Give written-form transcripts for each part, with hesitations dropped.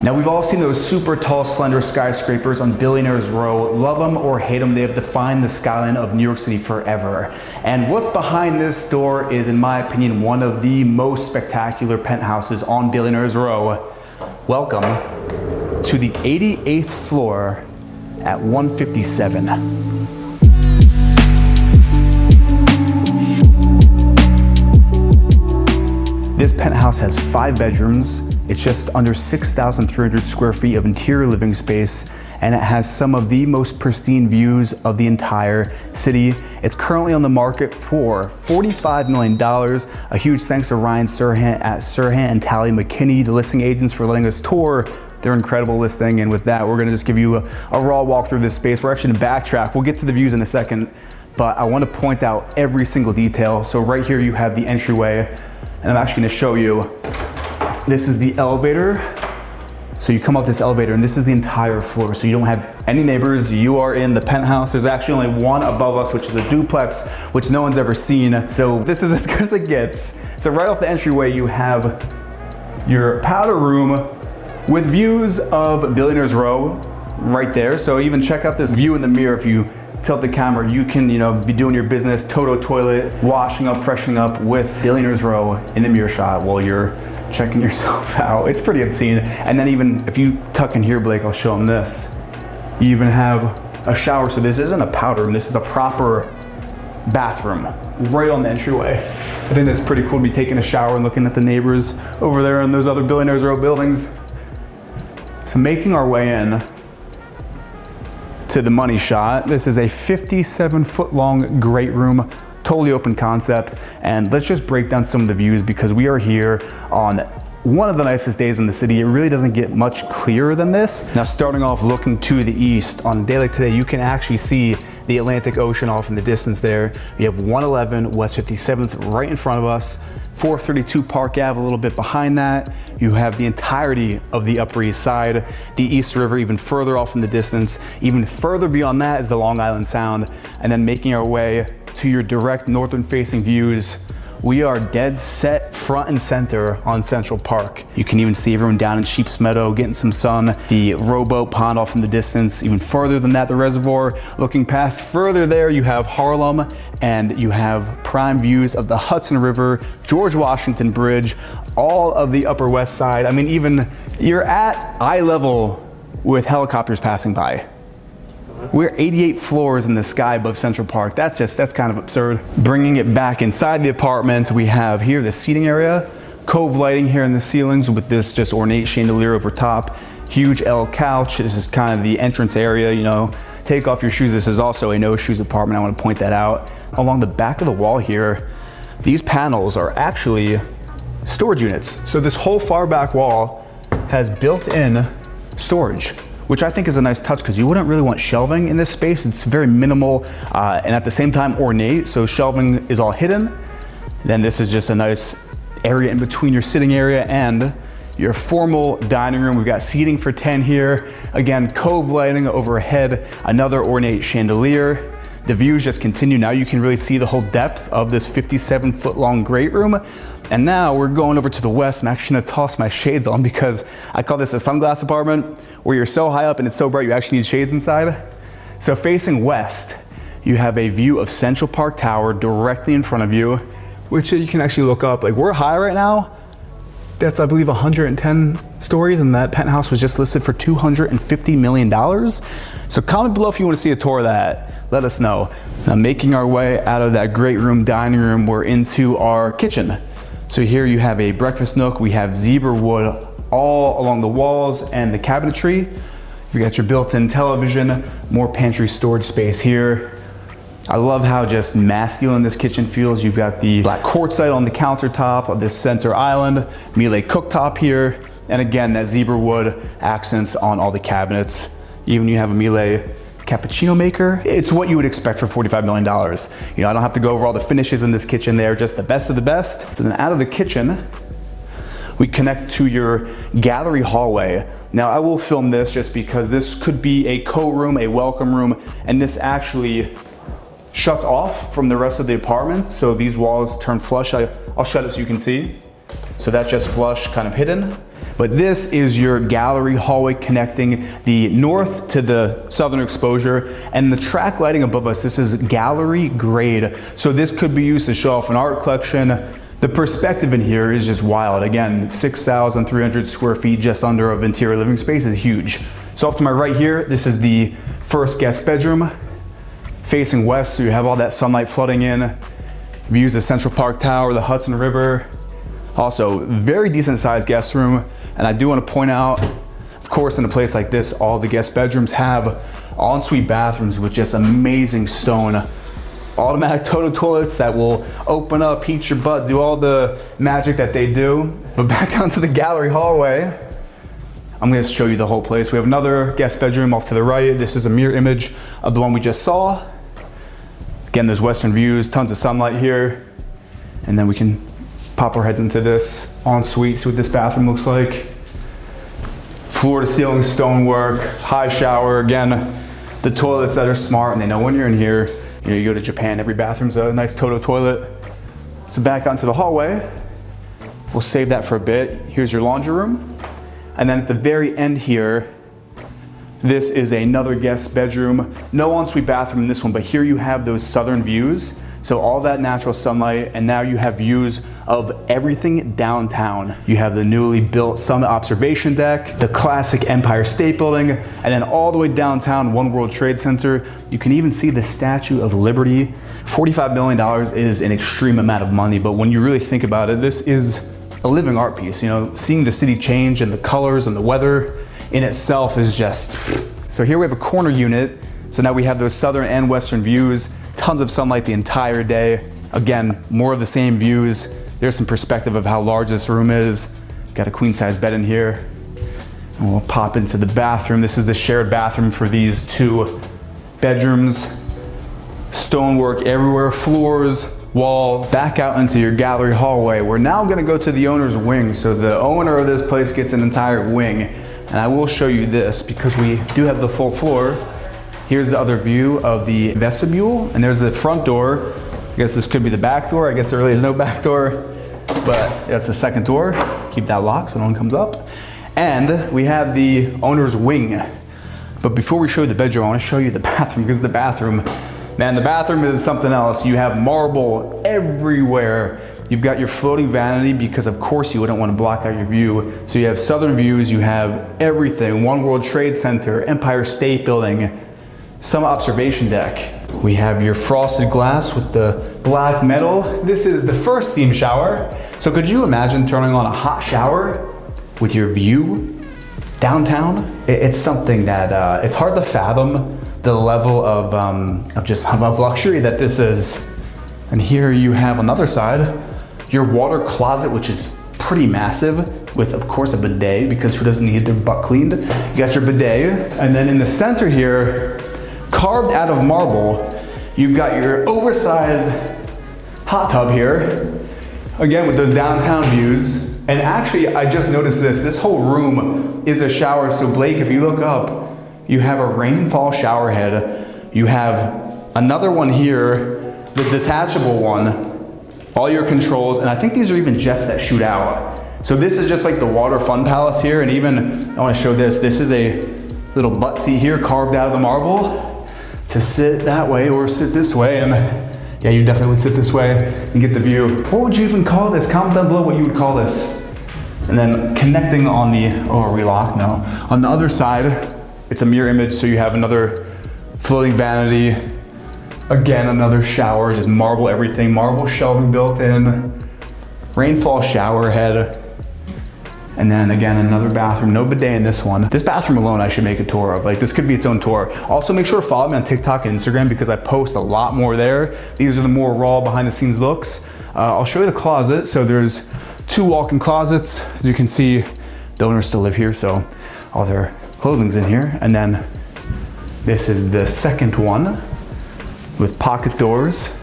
Now we've all seen those super tall, slender skyscrapers on Billionaires Row. Love them or hate them, they have defined the skyline of New York City forever. And what's behind this door is, in my opinion, one of the most spectacular penthouses on Billionaires Row. Welcome to the 88th floor at 157. This penthouse has 5 bedrooms. It's just under 6,300 square feet of interior living space, and it has some of the most pristine views of the entire city. It's currently on the market for $45 million. A huge thanks to Ryan Serhant at Serhant and Tally McKinney, the listing agents, for letting us tour their incredible listing. And with that, we're gonna just give you a raw walk through this space. We're actually gonna backtrack. We'll get to the views in a second, but I wanna point out every single detail. So right here, you have the entryway, and I'm actually gonna show you. This is the elevator. So you come up this elevator, and this is the entire floor. So you don't have any neighbors. You are in the penthouse. There's actually only one above us, which is a duplex, which no one's ever seen. So this is as good as it gets. So right off the entryway, you have your powder room with views of Billionaires Row right there. So even check out this view in the mirror. If you tilt the camera, you can, be doing your business, Toto toilet, washing up, freshening up with Billionaires Row in the mirror shot while you're checking yourself out. It's pretty obscene. And then even if you tuck in here, Blake, I'll show them this. You even have a shower. So this isn't a powder room. This is a proper bathroom right on the entryway. I think that's pretty cool to be taking a shower and looking at the neighbors over there in those other Billionaires Row buildings. So making our way in to the money shot. This is a 57-foot long great room, totally open concept. And let's just break down some of the views, because we are here on one of the nicest days in the city. It really doesn't get much clearer than this. Now, starting off looking to the east, on a day like today, you can actually see the Atlantic Ocean off in the distance there. You have 111 West 57th right in front of us, 432 Park Ave a little bit behind that. You have the entirety of the Upper East Side, the East River even further off in the distance. Even further beyond that is the Long Island Sound. And then making our way to your direct northern facing views, we are dead set front and center on Central Park. You can even see everyone down in Sheep's Meadow getting some sun, the rowboat pond off in the distance. Even further than that, the reservoir. Looking past further there, you have Harlem, and you have prime views of the Hudson River, George Washington Bridge, all of the Upper West Side. I mean, even you're at eye level with helicopters passing by. We're 88 floors in the sky above Central Park. That's kind of absurd. Bringing it back inside the apartment, we have here the seating area, cove lighting here in the ceilings with this just ornate chandelier over top, huge L couch. This is kind of the entrance area, take off your shoes. This is also a no shoes apartment. I want to point that out. Along the back of the wall here, these panels are actually storage units. So this whole far back wall has built-in storage, which I think is a nice touch, because you wouldn't really want shelving in this space. It's very minimal and at the same time ornate, so shelving is all hidden. Then this is just a nice area in between your sitting area and your formal dining room. We've got seating for 10 here. Again, cove lighting overhead, another ornate chandelier. The views just continue. Now you can really see the whole depth of this 57-foot long great room. And now we're going over to the west. I'm actually gonna toss my shades on, because I call this a sunglass apartment, where you're so high up and it's so bright you actually need shades inside. So facing west, you have a view of Central Park Tower directly in front of you, which you can actually look up. Like, we're high right now. That's, I believe, 110 stories, and that penthouse was just listed for $250 million. So comment below if you want to see a tour of that. Let us know. Now, making our way out of that great room, dining room, we're into our kitchen. So here you have a breakfast nook. We have zebra wood all along the walls and the cabinetry. You got your built-in television, more pantry storage space here. I love how just masculine this kitchen feels. You've got the black quartzite on the countertop of this center island, Miele cooktop here, and again, that zebra wood accents on all the cabinets. Even you have a Miele cappuccino maker. It's what you would expect for $45 million. I don't have to go over all the finishes in this kitchen. They're just the best of the best. So then out of the kitchen, we connect to your gallery hallway. Now, I will film this just because this could be a coat room, a welcome room, and this actually shuts off from the rest of the apartment. So these walls turn flush. I'll shut it so you can see. So that's just flush, kind of hidden. But this is your gallery hallway connecting the north to the southern exposure, and the track lighting above us, this is gallery grade. So this could be used to show off an art collection. The perspective in here is just wild. Again, 6,300 square feet just under of interior living space is huge. So off to my right here, this is the first guest bedroom, facing west, so you have all that sunlight flooding in. Views of Central Park Tower, the Hudson River. Also, very decent sized guest room. And I do want to point out, of course, in a place like this, all the guest bedrooms have ensuite bathrooms with just amazing stone automatic Toto toilets that will open up, heat your butt, do all the magic that they do. But back onto the gallery hallway, I'm going to show you the whole place. We have another guest bedroom off to the right. This is a mirror image of the one we just saw. Again, there's western views, tons of sunlight here. And then we can pop our heads into this ensuite, see what this bathroom looks like. Floor to ceiling stonework, high shower. Again, the toilets that are smart and they know when you're in here. You know, you go to Japan, every bathroom's a nice Toto toilet. So back onto the hallway. We'll save that for a bit. Here's your laundry room. And then at the very end here, this is another guest bedroom. No ensuite bathroom in this one, but here you have those southern views. So all that natural sunlight, and now you have views of everything downtown. You have the newly built Summit Observation Deck, the classic Empire State Building, and then all the way downtown, One World Trade Center. You can even see the Statue of Liberty. $45 million is an extreme amount of money, but when you really think about it, this is a living art piece. You know, seeing the city change and the colors and the weather in itself is just... So here we have a corner unit. So now we have those southern and western views. Tons of sunlight the entire day. Again, more of the same views. There's some perspective of how large this room is. Got a queen size bed in here. And we'll pop into the bathroom. This is the shared bathroom for these two bedrooms. Stonework everywhere, floors, walls. Back out into your gallery hallway. We're now gonna go to the owner's wing. So the owner of this place gets an entire wing. And I will show you this because we do have the full floor. Here's the other view of the vestibule, and there's the front door. I guess this could be the back door. I guess there really is no back door, but that's the second door. Keep that locked so no one comes up. And we have the owner's wing. But before we show you the bedroom, I want to show you the bathroom, because the bathroom, man, the bathroom is something else. You have marble everywhere. You've got your floating vanity because of course you wouldn't want to block out your view. So you have southern views, you have everything. One World Trade Center, Empire State Building, Summit Observation Deck. We have your frosted glass with the black metal. This is the first steam shower. So could you imagine turning on a hot shower with your view downtown? It's something that it's hard to fathom the level of luxury that this is. And here you have on the other side your water closet, which is pretty massive, with of course a bidet, because who doesn't need their butt cleaned? You got your bidet. And then in the center here, carved out of marble, you've got your oversized hot tub here, again with those downtown views. And actually, I just noticed this whole room is a shower. So Blake, if you look up, you have a rainfall shower head. You have another one here, the detachable one, all your controls, and I think these are even jets that shoot out. So this is just like the water fun palace here, and even, I wanna show this is a little butt seat here carved out of the marble to sit that way or sit this way, and yeah, you definitely would sit this way and get the view. What would you even call this? Comment down below what you would call this. And then connecting on the, oh, are we locked? No. On the other side, it's a mirror image, so you have another floating vanity. Again, another shower, just marble everything, marble shelving built in, rainfall shower head, and then again, another bathroom, no bidet in this one. This bathroom alone I should make a tour of, like this could be its own tour. Also make sure to follow me on TikTok and Instagram because I post a lot more there. These are the more raw behind the scenes looks. I'll show you the closet. So there's two walk-in closets. As you can see, the owners still live here, so all their clothing's in here. And then this is the second one, with pocket doors,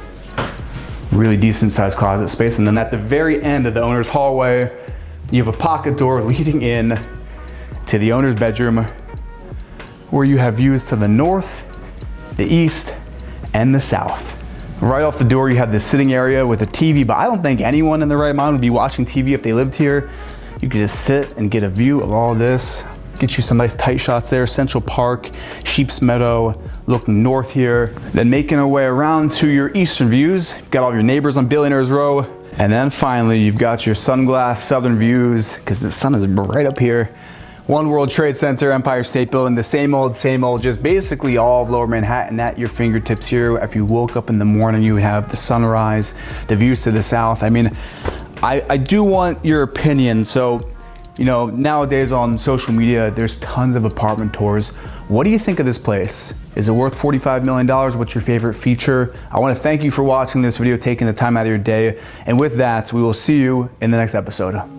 really decent sized closet space. And then at the very end of the owner's hallway, you have a pocket door leading in to the owner's bedroom, where you have views to the north, the east, and the south. Right off the door, you have this sitting area with a TV, but I don't think anyone in their right mind would be watching TV if they lived here. You can just sit and get a view of all this. Get you some nice tight shots there. Central Park, Sheep's Meadow, looking north here. Then making our way around to your eastern views. You've got all your neighbors on Billionaires Row. And then finally, you've got your sunglass southern views, because the sun is right up here. One World Trade Center, Empire State Building, the same old, just basically all of Lower Manhattan at your fingertips here. If you woke up in the morning, you would have the sunrise, the views to the south. I mean, I do want your opinion. So, you know, nowadays on social media, there's tons of apartment tours. What do you think of this place? Is it worth $45 million? What's your favorite feature? I want to thank you for watching this video, taking the time out of your day. And with that, we will see you in the next episode.